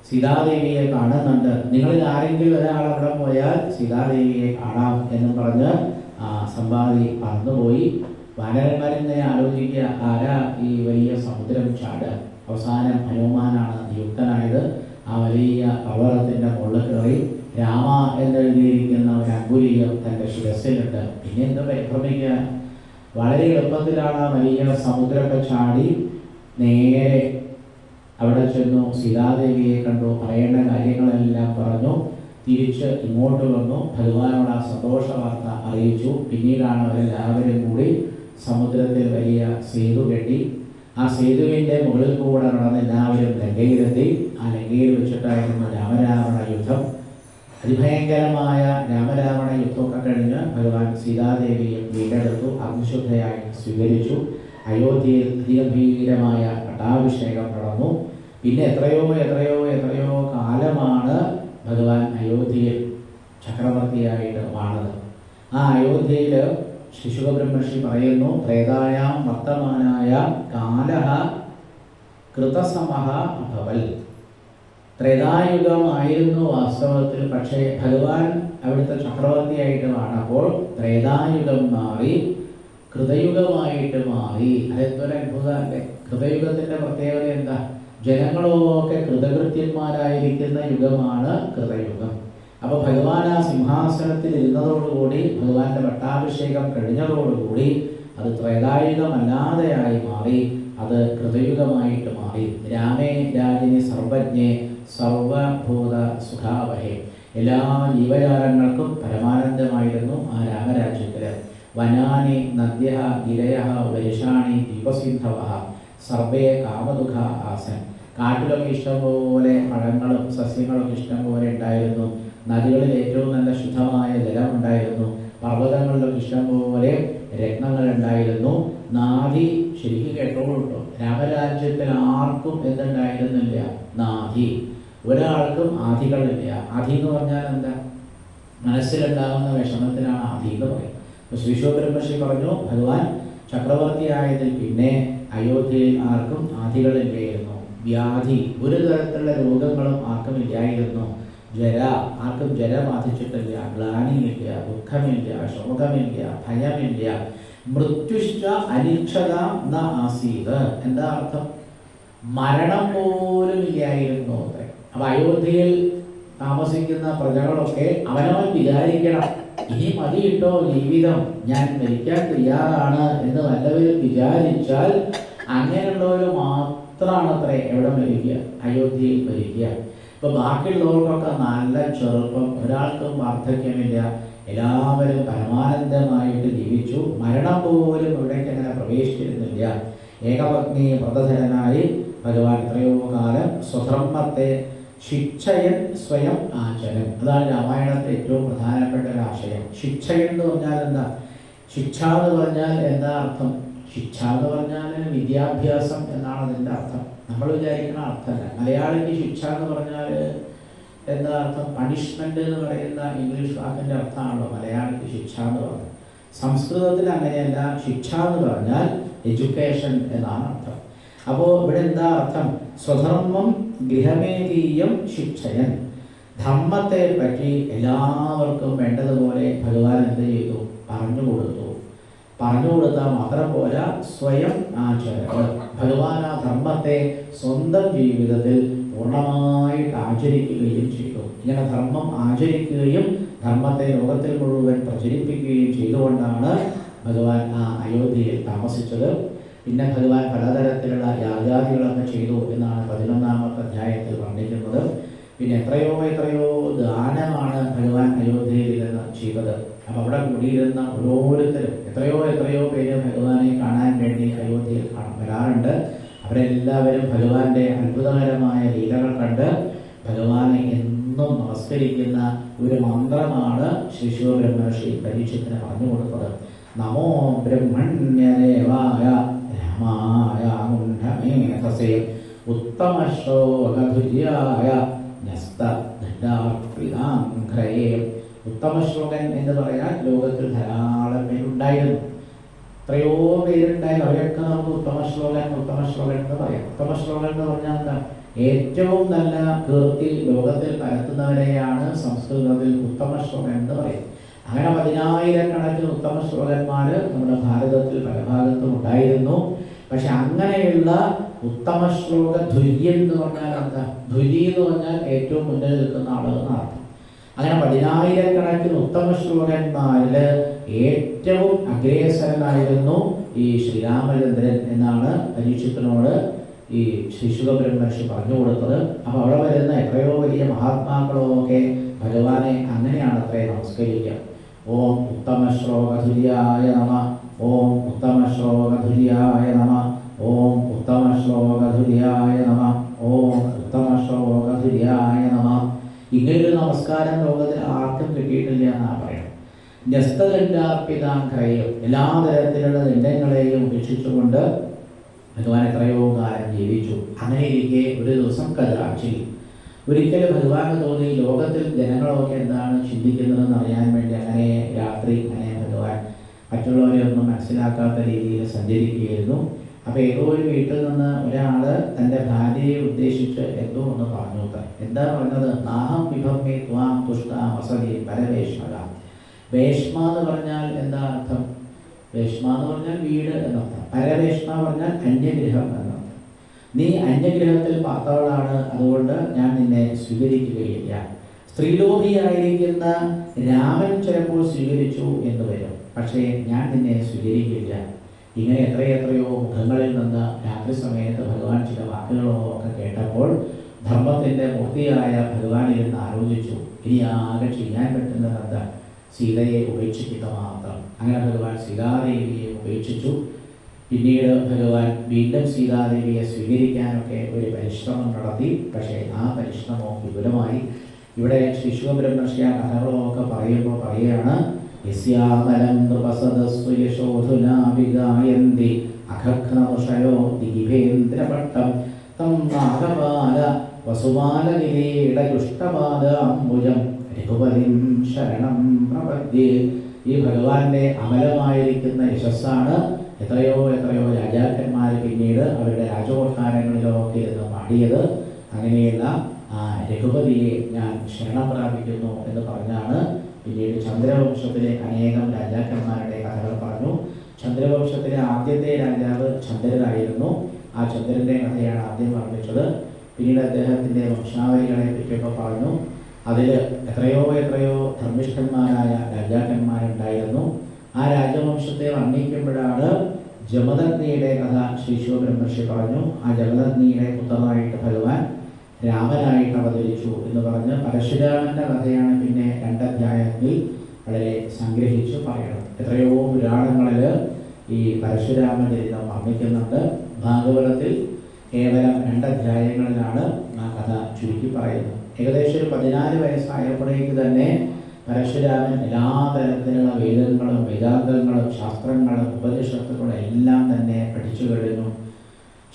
സീതാദേവിയെ കാണുന്നുണ്ട്, നിങ്ങളിൽ ആരെങ്കിലും ഒരാൾ അവിടെ പോയാൽ സീതാദേവിയെ കാണാം എന്നും പറഞ്ഞ് ആ സമ്പാദി പറന്നുപോയി. വാനരന്മാരിങ്ങനെ ആലോചിക്കുക, ആരാ ഈ വലിയ സമുദ്രം ചാടുക? അവസാനം ഹനുമാനാണ് നിയുക്തനായത്. ആ വലിയ പർവ്വതത്തിൻ്റെ മുകളിൽ കയറി രാമ എന്നെഴുതിയിരിക്കുന്ന ഒരു അങ്കുലീയം തൻ്റെ ശിരസിലുണ്ട്. പിന്നെ എന്താ പരിഭ്രമിക്കുക? വളരെ എളുപ്പത്തിലാണ് ആ വലിയ സമുദ്രമൊക്കെ ചാടി നേരെ അവിടെ ചെന്നു. സീതാദേവിയെ കണ്ടു, പറയേണ്ട കാര്യങ്ങളെല്ലാം പറഞ്ഞു. തിരിച്ച് ഇങ്ങോട്ട് വന്നു, ഭഗവാനോട് ആ സന്തോഷ വാർത്ത അറിയിച്ചു. പിന്നീടാണ് അവരെല്ലാവരും കൂടി സമുദ്രത്തിൽ വലിയ സേതു കെട്ടി. ആ സേതുവിൻ്റെ മുകളിൽ കൂടെ നടന്ന് എല്ലാവരും ലങ്കയിലെത്തി. ആ ലങ്കയിൽ വെച്ചിട്ടായിരുന്നു രാമരാവണ യുദ്ധം. അതിഭയങ്കരമായ രാമരാവണ യുദ്ധമൊക്കെ കഴിഞ്ഞ് ഭഗവാൻ സീതാദേവിയെ വീണ്ടെടുത്തു, അഗ്നിശുദ്ധയായി സ്വീകരിച്ചു. അയോധ്യയിൽ അതിഗംഭീരമായ പട്ടാഭിഷേകം നടന്നു. പിന്നെ എത്രയോ എത്രയോ എത്രയോ കാലമാണ് ഭഗവാൻ അയോധ്യയിൽ ചക്രവർത്തിയായിട്ട് വാണത്. ആ അയോധ്യയിൽ ശിശുബ്രഹ്മർഷി പറയുന്നു, ത്രേതായാം വർത്തമാനായ കാലഹ കൃതസമഹ അഭവൽ. ത്രേതായുഗമായിരുന്നു വാസ്തവത്തിൽ, പക്ഷേ ഭഗവാൻ അവിടുത്തെ ചക്രവർത്തിയായിട്ട് വാണപ്പോൾ ത്രേതായുഗം മാറി കൃതയുഗമായിട്ട് മാറി. അതെന്തൊരു അത്ഭുതമല്ലേ. കൃതയുഗത്തിൻ്റെ പ്രത്യേകത എന്താ? ജനങ്ങളൊക്കെ കൃതകൃത്യന്മാരായിരിക്കുന്ന യുഗമാണ് കൃതയുഗം. അപ്പോൾ ഭഗവാൻ ആ സിംഹാസനത്തിൽ ഇരുന്നതോടുകൂടി, ഭഗവാന്റെ പട്ടാഭിഷേകം കഴിഞ്ഞതോടുകൂടി അത് ത്രേതായുഗമല്ലാതെയായി മാറി, അത് കൃതയുഗമായിട്ട് മാറി. രാമേ രാജിനി സർവജ്ഞേ സർവഭൂത സുഖാവഹേ. എല്ലാ ജീവജാലങ്ങൾക്കും പരമാനന്ദമായിരുന്നു ആ രാമരാജ്യത്തിൽ. വനാനി നദ്യ ഗിരയ വരിഷാണി ദീപസിന്ധവ സർവേ കാമദുഃഖ ആസൻ. കാട്ടിലൊക്കെ ഇഷ്ടംപോലെ പഴങ്ങളും സസ്യങ്ങളൊക്കെ ഇഷ്ടംപോലെ ഉണ്ടായിരുന്നു. നദികളിൽ ഏറ്റവും നല്ല ശുദ്ധമായ ജലമുണ്ടായിരുന്നു. പർവ്വതങ്ങളിലൊക്കെ ഇഷ്ടംപോലെ രത്നങ്ങൾ ഉണ്ടായിരുന്നു. നാദി ശരിക്കും കേട്ടോളൂ, രാമരാജ്യത്തിൽ ആർക്കും എന്ത് ആധി എന്ന് പറഞ്ഞാൽ എന്താ? മനസ്സിലുണ്ടാകുന്ന വിഷമത്തിനാണ് ആധി എന്ന് പറയുന്നത്. അപ്പോൾ ശ്രീ ശിവബ്രഹ്മർഷി പറഞ്ഞു, ഭഗവാൻ ചക്രവർത്തിയായതിൽ പിന്നെ അയോധ്യയിൽ ആർക്കും ആധികളില്ലായിരുന്നു. വ്യാധി, ഒരു തരത്തിലുള്ള രോഗങ്ങളും ആർക്കും ഇല്ലായിരുന്നു. ജര, ആർക്കും ജര ബാധിച്ചിട്ടില്ല. ഗ്ലാനിയില്ല, ദുഃഖമില്ല, ശോകമില്ല, ഭയമില്ല. മൃത്യുശ്ച അനിക്ഷത ന ആസീത്. എന്താ അർത്ഥം? മരണം പോലും ഇല്ലായിരുന്നു. അപ്പൊ അയോധ്യയിൽ താമസിക്കുന്ന പ്രജകളൊക്കെ അവനവൻ വിചാരിക്കണം, ഇനി മതിയിട്ടോ ജീവിതം, ഞാൻ മരിക്കാൻ തയ്യാറാണ് എന്ന് വല്ലവരും വിചാരിച്ചാൽ അങ്ങനെയുള്ളവർ മാത്രമാണ് അത്രേ എവിടെ മരിക്കുക? അയോധ്യയിൽ മരിക്കുക. ഇപ്പൊ ബാക്കിയുള്ളവർക്കൊക്കെ നല്ല ചെറുപ്പം, ഒരാൾക്കും വാർദ്ധക്യമില്ല, എല്ലാവരും പരമാനന്ദമായിട്ട് ജീവിച്ചു. മരണം പോലും ഇവിടേക്ക് അങ്ങനെ പ്രവേശിച്ചിരുന്നില്ല. ഏകപത്നി വ്രതധരനായി ഭഗവാൻ എത്രയോ കാലം സ്വധർമ്മത്തെ ശിക്ഷയൻ സ്വയം ആചരൻ. അതാണ് രാമായണത്തിലെ ഏറ്റവും പ്രധാനപ്പെട്ട ഒരു ആശയം. ശിക്ഷയൻ എന്ന് പറഞ്ഞാൽ എന്താ? ശിക്ഷ എന്ന് പറഞ്ഞാൽ എന്താ അർത്ഥം? ശിക്ഷ എന്ന് പറഞ്ഞാൽ വിദ്യാഭ്യാസം എന്നാണ് അതിൻ്റെ അർത്ഥം. നമ്മൾ വിചാരിക്കുന്ന അർത്ഥമല്ല. മലയാളിക്ക് ശിക്ഷ എന്ന് പറഞ്ഞാൽ എന്താ അർത്ഥം? പണിഷ്മെന്റ് എന്ന് പറയുന്ന ഇംഗ്ലീഷ് വാക്കിൻ്റെ അർത്ഥമാണല്ലോ മലയാളിക്ക് ശിക്ഷ എന്ന് പറഞ്ഞത്. സംസ്കൃതത്തിൽ അങ്ങനെയല്ല. ശിക്ഷ എന്ന് പറഞ്ഞാൽ എഡ്യൂക്കേഷൻ എന്നാണ് അർത്ഥം. അപ്പോൾ ഇവിടെ എന്താ അർത്ഥം? സ്വധർമ്മം ഗൃഹമേതീയം ശിക്ഷയൻ. ധർമ്മത്തെ പറ്റി എല്ലാവർക്കും വേണ്ടതുപോലെ ഭഗവാൻ എന്ത് ചെയ്തു? പറഞ്ഞു കൊടുത്തു. പറഞ്ഞു കൊടുത്താൽ മാത്രം പോരാ, സ്വയം ആചരണം. ഭഗവാൻ ആ ധർമ്മത്തെ സ്വന്തം ജീവിതത്തിൽ പൂർണ്ണമായിട്ട് ആചരിക്കുകയും ചെയ്തു. ഇങ്ങനെ ധർമ്മം ആചരിക്കുകയും ധർമ്മത്തെ ലോകത്തിൽ മുഴുവൻ പ്രചരിപ്പിക്കുകയും ചെയ്തുകൊണ്ടാണ് ഭഗവാൻ ആ അയോധ്യയിൽ താമസിച്ചത്. പിന്നെ ഭഗവാൻ പലതരത്തിലുള്ള യാഗാദികളൊക്കെ ചെയ്തു എന്നാണ് 11-ാമത്തെ അധ്യായത്തിൽ വർണ്ണിക്കുന്നത്. പിന്നെ എത്രയോ എത്രയോ ദാനമാണ് ഭഗവാൻ അയോധ്യയിൽ നിന്ന് ചെയ്തത്. അപ്പം അവിടെ കൂടിയിരുന്ന ഓരോരുത്തരും എത്രയോ എത്രയോ പേര് ഭഗവാനെ കാണാൻ വേണ്ടി അയോധ്യയിൽ വരാറുണ്ട്. അവരെല്ലാവരും ഭഗവാന്റെ അത്ഭുതകരമായ ലീലകൾ കണ്ട് ഭഗവാനെ എന്നും നമസ്കരിക്കുന്ന ഒരു മന്ത്രമാണ് ശ്രീ ശിവബ്രഹ്മർഷി പരീക്ഷത്തിന് പറഞ്ഞു കൊടുത്തത്. നമോ ബ്രഹ്മണ്യദേവായ രാമായ ഗുണ്ഠമേധസേ ഉത്തമശ്ലോകധുര്യായ ന്യസ്തദണ്ഡാർപ്പിതാംഘ്രയേ. ഉത്തമശ്ലോകൻ എന്ന് പറയാൻ ലോകത്തിൽ ധാരാളം പേരുണ്ടായിരുന്നു. എത്രയോ പേരുണ്ടായിരുന്നു. അവരൊക്കെ നമുക്ക് ഉത്തമശ്ലോകൻ എന്ന് പറയാം. ഉത്തമശ്ലോകൻ എന്ന് പറഞ്ഞാൽ എന്താ? ഏറ്റവും നല്ല കീർത്തി ലോകത്തിൽ പരത്തുന്നവരെയാണ് സംസ്കൃതത്തിൽ ഉത്തമശ്ലോകൻ എന്ന് പറയും. അങ്ങനെ 10,000-കണക്കിന് ഉത്തമ ശ്ലോകന്മാർ നമ്മുടെ ഭാരതത്തിൽ പല ഭാഗത്തും ഉണ്ടായിരുന്നു. പക്ഷെ അങ്ങനെയുള്ള ഉത്തമ ശ്ലോക ധുര്യം എന്ന് പറഞ്ഞാൽ എന്താ? ധുരി എന്ന് പറഞ്ഞാൽ ഏറ്റവും മുന്നിൽ നിൽക്കുന്ന ആളെന്ന് അർത്ഥം. അങ്ങനെ 10,000-കണക്കിന് ഉത്തമ ശ്ലോകന്മാരിൽ ഏറ്റവും അഗ്രേസരനായിരുന്നു ഈ ശ്രീരാമചന്ദ്രൻ എന്നാണ് പരീക്ഷത്തിനോട് ഈ ശ്രീ ശുകബ്രഹ്മർഷി പറഞ്ഞു കൊടുത്തത്. അപ്പോൾ അവിടെ വരുന്ന എത്രയോ വലിയ മഹാത്മാക്കളൊക്കെ ഭഗവാനെ അങ്ങനെയാണ് അത്രേ നമസ്കരിക്കുക. ഓം ഉത്തമശ്ലോകധുര്യായ നമ, ഓം ഉത്തമശ്ലോകധുര്യായ നമ, ഓം ഉത്തമശ്ലോകധുര്യായ നമ, ഓം ഉത്തമശ്ലോകധുര്യായ നമ. ഇങ്ങനൊരു നമസ്കാരം ലോകത്തിൽ ആർക്കും കിട്ടിയിട്ടില്ല എന്നാണ് പറയുന്നത്. ന്യസ്തദണ്ഡാർപ്പിതാംഘ്രയേ, എല്ലാ തരത്തിലുള്ള ദണ്ഡങ്ങളെയും ഉപേക്ഷിച്ചുകൊണ്ട് ഭഗവാൻ എത്രയോ കാലം ജീവിച്ചു. അങ്ങനെ ഇരിക്കെ ഒരു ദിവസം കഥാച്ചിൽ ഒരിക്കലും ഭഗവാന് തോന്നി ലോകത്തിൽ ജനങ്ങളൊക്കെ എന്താണ് ചിന്തിക്കുന്നതെന്ന് അറിയാൻ വേണ്ടി അങ്ങനെ രാത്രി അങ്ങനെ ഭഗവാൻ മറ്റുള്ളവരെ ഒന്നും മനസ്സിലാക്കാത്ത രീതിയിൽ സഞ്ചരിക്കുകയായിരുന്നു. അപ്പോൾ ഏതോ ഒരു വീട്ടിൽ നിന്ന് ഒരാൾ തൻ്റെ ഭാര്യയെ ഉദ്ദേശിച്ച് എന്തോ ഒന്ന് പറഞ്ഞു. എന്താ പറഞ്ഞത്? നാഹം വിഭവമേ ത്വാം തുഷ്ടാമസതി പരവേഷ്മക. വേഷ്മ എന്ന് പറഞ്ഞാൽ എന്താ അർത്ഥം? വേഷ്മ എന്ന് പറഞ്ഞാൽ വീട് എന്നർത്ഥം. പരവേഷ്മ പറഞ്ഞാൽ അന്യഗ്രഹം എന്നർത്ഥം. നീ അന്യഗ്രഹത്തിൽ പാർത്തവളാണ്, അതുകൊണ്ട് ഞാൻ നിന്നെ സ്വീകരിക്കുകയില്ല. സ്ത്രീലോഭിയായിരിക്കുന്ന രാമൻ ചിലപ്പോൾ സ്വീകരിച്ചു എന്ന് വരും, പക്ഷേ ഞാൻ നിന്നെ സ്വീകരിക്കില്ല. ഇങ്ങനെ എത്രയെത്രയോ മുഖങ്ങളിൽ നിന്ന് രാത്രി സമയത്ത് ഭഗവാൻ ചില വാക്കുകളോ ഒക്കെ കേട്ടപ്പോൾ ധർമ്മത്തിൻ്റെ മൂർത്തിയായ ഭഗവാൻ ഇരുന്ന് ആലോചിച്ചു, ഇനി ആകെ ചെയ്യാൻ പറ്റുന്നത് എന്താ? സീതയെ ഉപേക്ഷിക്കുക മാത്രം. അങ്ങനെ ഭഗവാൻ സീതാദേവിയെ ഉപേക്ഷിച്ചു. പിന്നീട് ഭഗവാൻ വീണ്ടും സീതാദേവിയെ സ്വീകരിക്കാനൊക്കെ ഒരു പരിശ്രമം നടത്തി. പക്ഷേ ആ പരിശ്രമവും വിപുലമായി. ഇവിടെ ശ്രീ ശുകബ്രഹ്മർഷി കഥകളൊക്കെ പറയുമ്പോൾ പറയുകയാണ്, യസ്യാമലം നൃപസദസ്സു യശോധുനാ വിഗായന്തി അഖഘ്നമുഷയോ ദീപേന്ദ്രപട്ടം തം നാഗപാല വസുമാലനിലയിടയുഷ്ടപാദ അംബുജം രഘുപതിം ശരണം പ്രപദ്യേ. ഈ ഭഗവാന്റെ അമലമായിരിക്കുന്ന യശസ്സാണ് എത്രയോ എത്രയോ രാജാക്കന്മാർ പിന്നീട് അവരുടെ രാജകൊട്ടാരങ്ങളിലൊക്കെ ഇരുന്ന് പാടിയത്. അങ്ങനെയുള്ള രഘുപതിയെ ഞാൻ ശരണം പ്രാപിക്കുന്നു എന്ന് പറഞ്ഞാണ് പിന്നീട് ചന്ദ്രവംശത്തിലെ അനേകം രാജാക്കന്മാരുടെ കഥകൾ പറഞ്ഞു. ചന്ദ്രവംശത്തിലെ ആദ്യത്തെ രാജാവ് ചന്ദ്രനായിരുന്നു. ആ ചന്ദ്രൻ്റെ കഥയാണ് ആദ്യം വർണ്ണിച്ചത്. പിന്നീട് അദ്ദേഹത്തിൻ്റെ വംശാവലികളെ പറ്റിയൊക്കെ പറഞ്ഞു. അതിൽ എത്രയോ എത്രയോ ധർമ്മിഷ്ഠന്മാരായ രാജാക്കന്മാരുണ്ടായിരുന്നു. ആ രാജവംശത്തെ വർണ്ണിക്കുമ്പോഴാണ് ജമദഗ്നിയുടെ കഥ ശ്രീ ശിവബ്രഹ്മർഷി പറഞ്ഞു. ആ ജമദഗ്നിയുടെ പുത്രനായിട്ട് ഭഗവാൻ രാമനായിട്ട് അവതരിച്ചു എന്ന് പറഞ്ഞ് പരശുരാമൻ്റെ കഥയാണ് പിന്നെ 2 അധ്യായത്തിൽ വളരെ സംഗ്രഹിച്ചു പറയണം. എത്രയോ പുരാണങ്ങളിൽ ഈ പരശുരാമ ചരിതം വർണ്ണിക്കുന്നുണ്ട്. ഭാഗവതത്തിൽ കേവലം 2 അധ്യായങ്ങളിലാണ് ആ കഥ ചുരുക്കി പറയുന്നത്. ഏകദേശം ഒരു 14 വയസ്സായപ്പോഴേക്ക് തന്നെ പരശുരാമൻ എല്ലാ തരത്തിലുള്ള വേദങ്ങളും വേദാന്തങ്ങളും ശാസ്ത്രങ്ങളും ഉപനിഷത്തുകളും എല്ലാം തന്നെ പഠിച്ചു കഴിഞ്ഞു.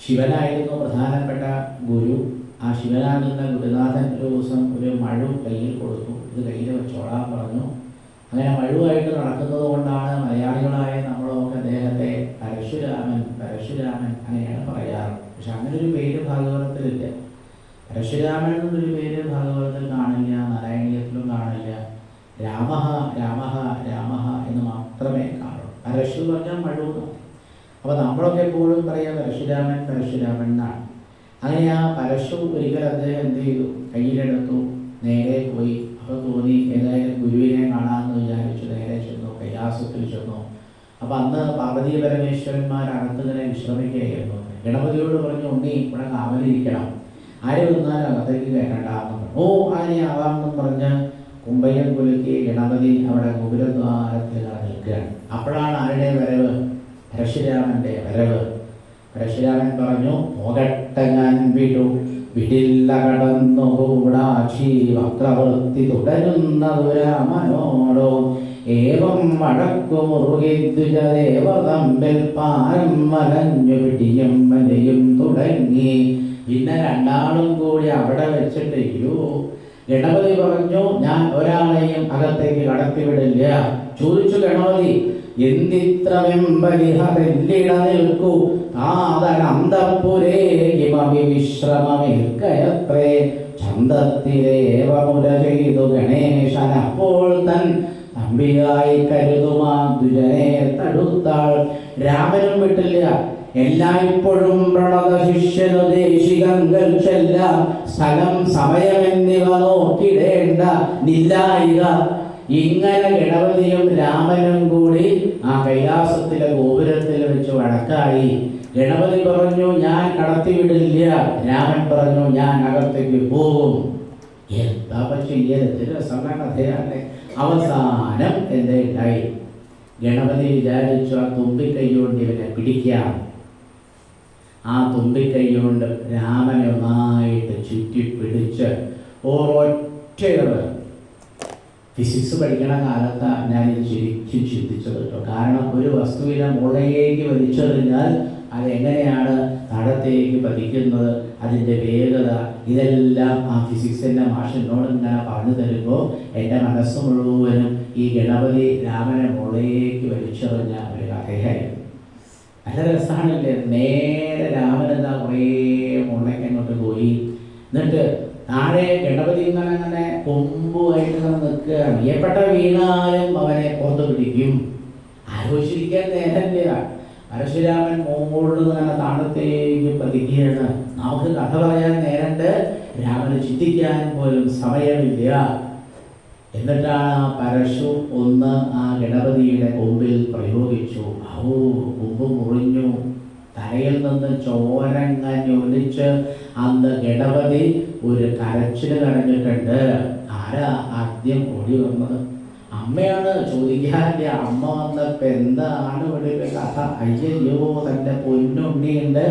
ശിവനായിരുന്നു പ്രധാനപ്പെട്ട ഗുരു. ആ ശിവനാകുന്ന ഗുരുനാഥൻ ഒരു ദിവസം ഒരു മഴു കയ്യിൽ കൊടുത്തു. ഇത് കയ്യിൽ വെച്ചോളാൻ പറഞ്ഞു. അങ്ങനെ മഴുവായിട്ട് നടക്കുന്നത് കൊണ്ടാണ് മലയാളികളായ നമ്മളൊക്കെ അദ്ദേഹത്തെ പരശുരാമൻ പരശുരാമൻ അങ്ങനെയാണ് പറയാറ്. പക്ഷെ അങ്ങനെ ഒരു പേര് ഭാഗവതത്തിലില്ല. പരശുരാമൻ എന്നൊരു പേര് ഭാഗവതത്തിൽ കാണില്ല, നാരായണീയത്തിലും കാണില്ല. രാമഹ രാമഹ രാമഹ എന്ന് മാത്രമേ കാണൂ. പരശു പറഞ്ഞാൽ മഴു. അപ്പോൾ നമ്മളൊക്കെ എപ്പോഴും പറയാം പരശുരാമൻ പരശുരാമൻ എന്നാണ്. അങ്ങനെ ആ പരശു ഒരിക്കൽ അദ്ദേഹം എന്ത് ചെയ്തു, കയ്യിലെടുത്തു, നേരെ പോയി. അപ്പോൾ തോന്നി ഏതായാലും ഗുരുവിനെ കാണാമെന്ന് വിചാരിച്ചു നേരെ ചെന്നു, കൈലാസത്തിൽ ചെന്നു. അപ്പം അന്ന് പാർവതീ പരമേശ്വരന്മാരകത്ത് ഇങ്ങനെ വിശ്രമിക്കുകയായിരുന്നു. ഗണപതിയോട് പറഞ്ഞു, ഉണ്ണി ഇവിടെ കാവലിരിക്കണം, ആര് വന്നാലും അകത്തേക്ക് കയറണ്ടാന്ന് പറഞ്ഞു. ഓ ആരെ ആവാമെന്നും പറഞ്ഞ് കുംഭയം കുലുക്കി ഗണപതി അവിടെ ഗോപുരദ്വാരത്തിൽ നിൽക്കുകയാണ്. അപ്പോഴാണ് ആരുടെ വരവ്? പരശുരാമൻ്റെ വരവ്. പരശുരാമൻ പറഞ്ഞു, പോകട്ടെ ഞാൻ വിടില്ല കടന്നുകൂടാക്ഷി വക്രവൃത്തി തുടരുന്നതു രാമനോടോ ഏവം വഴക്കു മുറുകിദ്വിജദേവതമ്പിൽ പാരം വലഞ്ഞു പിടിയും വലയും തുടങ്ങി. പിന്നെ 2 ആളും കൂടി അവിടെ വെച്ചിട്ട് ഗണപതി പറഞ്ഞു, ഞാൻ ഒരാളെയും അകത്തേക്ക് കടത്തിവിടില്ല. ചോദിച്ചു ഗണപതി, എന്തിത്ര വെമ്പലിഹതെല്ലിട നിൽക്കൂ താതനന്തപുരേ കിമപി വിശ്രമമേൽക്കയത്രേ. ചന്തത്തിലേവമുര ചെയ്തു ഗണേശൻ അപ്പോൾ തൻ തമ്പിയായി കരുതുമാ ദുരനെ തടുത്താൾ. രാമനും വിട്ടില്ല. എല്ലായ്പ്പോഴും പ്രണത ശിഷ്യനു ദേശികങ്ങൾ ചെല്ലാം സ്ഥലം സമയമെന്നിവ നോക്കിടേണ്ട നില്ലായിക. ഇങ്ങനെ ഗണപതിയും രാമനും കൂടി ആ കൈലാസത്തിലെ ഗോപുരത്തിൽ വെച്ച് വഴക്കായി. ഗണപതി പറഞ്ഞു, ഞാൻ കടത്തിവിടില്ല. രാമൻ പറഞ്ഞു, ഞാൻ അകത്തേക്ക് പോകും. എന്താ ചെയ്യരുത്, രസമുള്ള കഥയാണ്. അവസാനം എന്തായി? ഗണപതി വിചാരിച്ചു ആ തുമ്പിക്കൈ കൊണ്ട് ഇവനെ പിടിക്കാം. ആ തുമ്പിക്കൈ കൊണ്ട് രാമനെ ഒന്നായിട്ട് ചുറ്റി പിടിച്ച് ഒറ്റയേറ്. ഫിസിക്സ് പഠിക്കണ കാലത്താണ് ഞാനിത് ശരിക്കും ചിന്തിച്ചത് കേട്ടോ. കാരണം ഒരു വസ്തുവിനെ മുകളിലേക്ക് വലിച്ചെറിഞ്ഞാൽ അതെങ്ങനെയാണ് താഴത്തേക്ക് പതിക്കുന്നത്, അതിൻ്റെ വേഗത, ഇതെല്ലാം ആ ഫിസിക്സിൻ്റെ മാഷിനോട് ഇങ്ങനെ പറഞ്ഞു തരുമ്പോൾ എൻ്റെ മനസ്സ് മുഴുവനും ഈ ഗണപതി രാമനെ മുകളിലേക്ക് വലിച്ചെറിഞ്ഞ ഒരു കഥയായിരുന്നു. നല്ല രസമാണല്ലേ. നേരെ രാമനെന്താ കുറേ മുകളിലേക്ക് അങ്ങോട്ട് പോയി. എന്നിട്ട് താഴെ ഗണപതി ഇങ്ങനെ കൊമ്പുമായിട്ട് ഇങ്ങനെ നിൽക്കുകയാണ്. പ്രിയപ്പെട്ട വീണാലും അവനെ പുറത്ത് പിടിക്കും. ആലോചിച്ചിരിക്കാൻ നേരമില്ല. പരശുരാമൻ മുകളിൽ നിന്ന് താഴത്തേക്ക് പതിക്കുകയാണ്. നമുക്ക് കഥ പറയാൻ നേരണ്ട്, രാമന് ചിന്തിക്കാൻ പോലും സമയമില്ല. എന്നിട്ടാണ് ആ പരശു ഒന്ന് ആ ഗണപതിയുടെ കൊമ്പിൽ പ്രയോഗിച്ചു. കൊമ്പ് മുറിഞ്ഞു. തലയിൽ നിന്ന് ചോരങ്ങൊലിച്ച് അന്ന് ഗണപതി ഒരു കരച്ചിൽ കരഞ്ഞിട്ടുണ്ട്. ആരാ ആദ്യം ഓടി വന്നത്? അമ്മയാണ്. ചോദിക്കാറില്ല. അമ്മ വന്നപ്പോൾ എന്താണ് ഇവിടെ കഥ? അയ്യോ, തൻ്റെ പൊന്നുണ്ണിയുണ്ട്,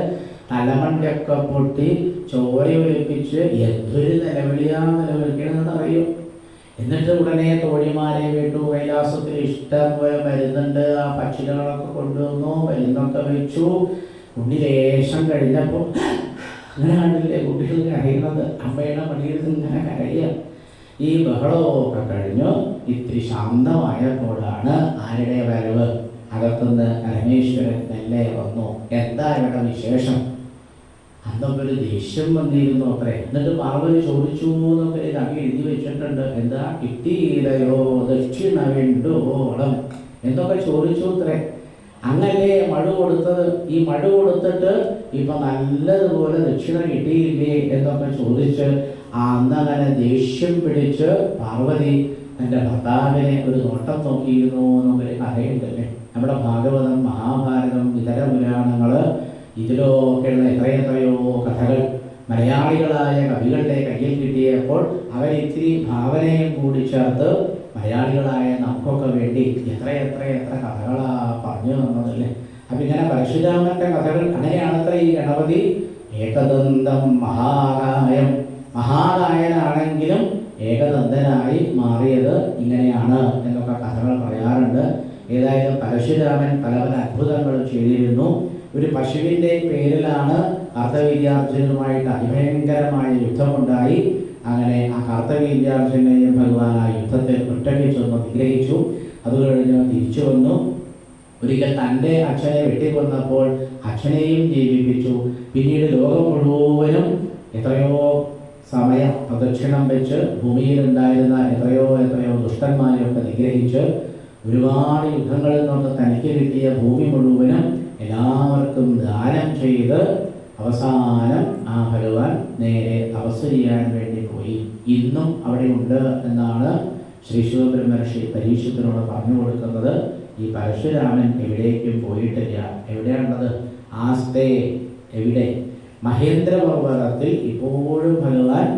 തലമണ്ടൊക്കെ പൊട്ടി ചോര ഒലിപ്പിച്ച് എന്തൊരു നിലവിളിക്കണമെന്ന് അറിയും. എന്നിട്ട് ഉടനെ തോഴിമാരെ വിട്ടു. കൈലാസത്തിൽ ഇഷ്ടം പോലെ മരുന്നുണ്ട്. ആ പക്ഷികളൊക്കെ കൊണ്ടുവന്നു, മരുന്നൊക്കെ വെച്ചു. ഉണ്ണി ലേശം കഴിഞ്ഞപ്പോൾ അങ്ങനെ കണ്ടില്ലേ കുട്ടികൾ കരയുന്നത്, അമ്മയുടെ മടിയിൽ ഇങ്ങനെ കരയുക. ഈ ബഹളമൊക്കെ കഴിഞ്ഞു ഇത്തിരി ശാന്തമായപ്പോഴാണ് ആരുടെ വരവ്? അകത്തുനിന്ന് പരമേശ്വരൻ മെല്ലെ വന്നു. എന്താ ഇവിടെ വിശേഷം? അന്നൊക്കെ ഒരു ദേഷ്യം വന്നിരുന്നു അത്രേ. എന്നിട്ട് പാർവതി ചോദിച്ചു എന്നൊക്കെ കവി എഴുതി വെച്ചിട്ടുണ്ട്. എന്താ കിട്ടിയില്ലയോ ദക്ഷിണ വേണ്ടോളം എന്നൊക്കെ ചോദിച്ചു അത്രേ. അങ്ങല്ലേ മഴ കൊടുത്തത്? ഈ മഴ കൊടുത്തിട്ട് ഇപ്പൊ നല്ലതുപോലെ ദക്ഷിണ കിട്ടിയില്ലേ എന്നൊക്കെ ചോദിച്ച് അന്നങ്ങനെ ദേഷ്യം പിടിച്ച് പാർവതി തൻ്റെ ഭർത്താവിനെ ഒരു നോട്ടം നോക്കിയിരുന്നു എന്നൊക്കെ കഥയുണ്ടല്ലേ. നമ്മുടെ ഭാഗവതം, മഹാഭാരതം, ഇതര പുരാണങ്ങള്, ഇതിലൊക്കെയുള്ള എത്രയെത്രയോ കഥകൾ മലയാളികളായ കവികളുടെ കയ്യിൽ കിട്ടിയപ്പോൾ അവരിത്തിരി ഭാവനയും കൂടി ചേർത്ത് മലയാളികളായ നമുക്കൊക്കെ വേണ്ടി എത്ര കഥകളാ പറഞ്ഞു തന്നതല്ലേ. അപ്പം ഇങ്ങനെ പരശുരാമന്റെ കഥകൾ അങ്ങനെയാണത്ര. ഈ ഗണപതി ഏകദന്തം മഹാകായം, മഹാകായനാണെങ്കിലും ഏകദന്തനായി മാറിയത് ഇങ്ങനെയാണ് എന്നൊക്കെ കഥകൾ പറയാറുണ്ട്. ഏതായാലും പരശുരാമൻ പല അത്ഭുതങ്ങളും ചെയ്തിരുന്നു. ഒരു പശുവിൻ്റെ പേരിലാണ് കാർത്തവീര്യാർജുനുമായിട്ട് അതിഭയങ്കരമായ യുദ്ധമുണ്ടായി. അങ്ങനെ ആ കാർത്തവീര്യാർജുനെയും ഭഗവാൻ ആ യുദ്ധത്തിൽ ഒറ്റയ്ക്ക് ചെന്ന് നിഗ്രഹിച്ചു. അത് കഴിഞ്ഞ് തിരിച്ചു വന്നു. ഒരിക്കൽ തൻ്റെ അച്ഛനെ വെട്ടിക്കൊന്നപ്പോൾ അച്ഛനെയും ജീവിപ്പിച്ചു. പിന്നീട് ലോകം മുഴുവനും എത്രയോ സമയം പ്രദക്ഷിണം വെച്ച് ഭൂമിയിലുണ്ടായിരുന്ന എത്രയോ ദുഷ്ടന്മാരെയൊക്കെ നിഗ്രഹിച്ച് ഒരുപാട് യുദ്ധങ്ങളിൽ നിന്ന് തനിക്ക് കിട്ടിയ ഭൂമി മുഴുവനും എല്ലാവർക്കും ദാനം ചെയ്ത് അവസാനം ആ ഭഗവാൻ നേരെ തപസ് ചെയ്യാൻ വേണ്ടി പോയി. ഇന്നും അവിടെ ഉണ്ട് എന്നാണ് ശ്രീ ശിവബ്രഹ്മർഷി പരീക്ഷത്തിനോട് പറഞ്ഞു കൊടുക്കുന്നത്. ഈ പരശുരാമൻ എവിടേക്കും പോയിട്ടില്ല. എവിടെയാണുള്ളത്? ആസ്തേ. എവിടെ? മഹേന്ദ്രപർവ്വതത്തിൽ ഇപ്പോഴും ഭഗവാൻ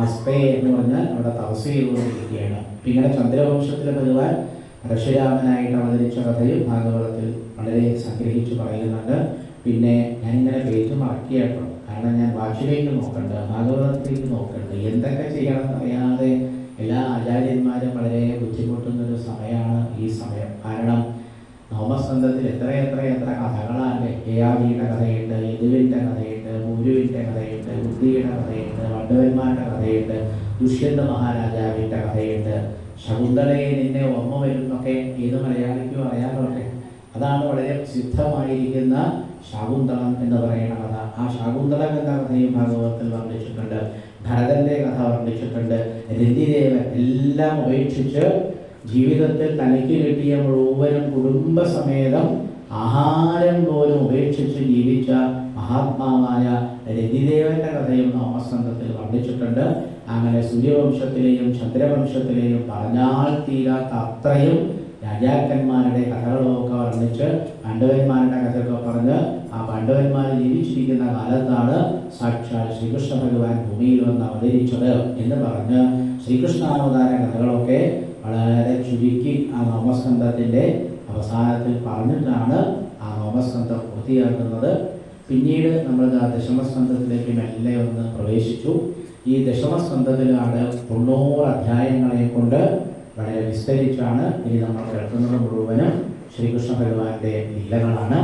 ആസ്തേ എന്ന് പറഞ്ഞാൽ അവിടെ തപസ് ചെയ്തുകൊണ്ടിരിക്കുകയാണ്. ഇങ്ങനെ ചന്ദ്രവംശത്തിലെ ഭഗവാൻ പരശുരാമനായിട്ട് അവതരിച്ച കഥയും ഭാഗവതത്തിൽ വളരെ സംഗ്രഹിച്ച് പറയുന്നുണ്ട്. പിന്നെ ഞാനിങ്ങനെ പേജ് മറക്കിയാട്ടോ, കാരണം ഞാൻ വാച്ചിലേക്ക് നോക്കണ്ട, ഭാഗവതത്തിലേക്ക് നോക്കണ്ട, എന്തൊക്കെ ചെയ്യണമെന്ന് അറിയാതെ എല്ലാ ആചാര്യന്മാരും വളരെ ബുദ്ധിമുട്ടുന്നൊരു സമയമാണ് ഈ സമയം. കാരണം നവമസ്കന്ധത്തിൽ എത്ര കഥകളാണ്. യയാതിയുടെ കഥയുണ്ട്, യദുവിൻ്റെ കഥയുണ്ട്, മുരുവിൻ്റെ കഥയുണ്ട്, ബുദ്ധിയുടെ കഥയുണ്ട്, വണ്ടവന്മാരുടെ കഥയുണ്ട്, ദുഷ്യന്ത മഹാരാജാവിൻ്റെ കഥയുണ്ട്, ശകുന്തളയെ നിന്നെ ഓർമ്മ വരുന്നൊക്കെ ഏത് മലയാളിക്കും അറിയാമല്ലേ. അതാണ് വളരെ പ്രസിദ്ധമായിരിക്കുന്ന ശാകുന്തളം എന്ന് പറയുന്ന കഥ. ആ ശാകുന്തളം എന്ന കഥയും ഭാഗവതത്തിൽ വർണ്ണിച്ചിട്ടുണ്ട്. ഭരതന്റെ കഥ വർണ്ണിച്ചിട്ടുണ്ട്. രതിദേവൻ എല്ലാം ഉപേക്ഷിച്ച് ജീവിതത്തിൽ തനിക്ക് കിട്ടിയ മുഴുവനും കുടുംബസമേതം ആഹാരം പോലും ഉപേക്ഷിച്ച് ജീവിച്ച മഹാത്മാവായ രതിദേവന്റെ കഥയും നവമസ്കന്ധത്തിൽ വർണ്ണിച്ചിട്ടുണ്ട്. അങ്ങനെ സൂര്യവംശത്തിലെയും ചന്ദ്രവംശത്തിലെയും പറഞ്ഞാൽ തീരാത്ത അത്രയും രാജാക്കന്മാരുടെ കഥകളൊക്കെ വർണ്ണിച്ച് പാണ്ഡവന്മാരുടെ കഥയൊക്കെ പറഞ്ഞ് ആ പാണ്ഡവന്മാർ ജീവിച്ചിരിക്കുന്ന കാലത്താണ് സാക്ഷാൽ ശ്രീകൃഷ്ണ ഭഗവാൻ ഭൂമിയിൽ വന്ന് അവതരിച്ചത് എന്ന് പറഞ്ഞ് ശ്രീകൃഷ്ണാവതാര കഥകളൊക്കെ വളരെ ചുരുക്കി ആ നവമസ്കന്ധത്തിൻ്റെ അവസാനത്തിൽ പറഞ്ഞിട്ടാണ് ആ നവമസ്കന്ധം പൂർത്തിയാക്കുന്നത്. പിന്നീട് നമ്മൾ ദശമസ്കന്ധത്തിലേക്ക് മെല്ലെ ഒന്ന് പ്രവേശിച്ചു. ഈ ദശമസ്കന്ധത്തിലാണ് 90 അധ്യായങ്ങളെ കൊണ്ട് വളരെ വിസ്തരിച്ചാണ് ഇനി നമ്മൾ കേൾക്കുന്നത്. മുഴുവനും ശ്രീകൃഷ്ണ ഭഗവാന്റെ ലീലകളാണ്.